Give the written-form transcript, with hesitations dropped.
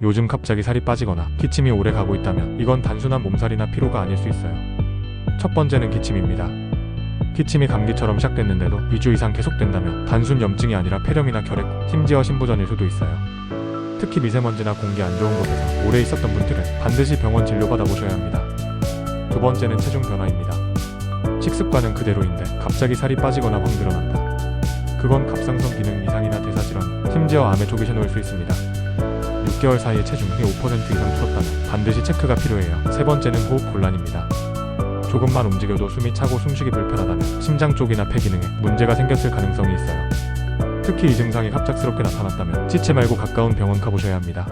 요즘 갑자기 살이 빠지거나 기침이 오래 가고 있다면 이건 단순한 몸살이나 피로가 아닐 수 있어요. 첫 번째는 기침입니다. 기침이 감기처럼 시작됐는데도 2주 이상 계속된다면 단순 염증이 아니라 폐렴이나 결핵, 심지어 신부전일 수도 있어요. 특히 미세먼지나 공기 안 좋은 곳에서 오래 있었던 분들은 반드시 병원 진료받아보셔야 합니다. 두 번째는 체중 변화입니다. 식습관은 그대로인데 갑자기 살이 빠지거나 확 늘어난다. 그건 갑상선 기능 이상이나 대사질환, 심지어 암의 초기 신호일 수 있습니다. 6개월 사이에 체중이 5% 이상 줄었다면 반드시 체크가 필요해요. 세 번째는 호흡 곤란입니다. 조금만 움직여도 숨이 차고 숨쉬기 불편하다면 심장 쪽이나 폐 기능에 문제가 생겼을 가능성이 있어요. 특히 이 증상이 갑작스럽게 나타났다면 지체 말고 가까운 병원 가보셔야 합니다.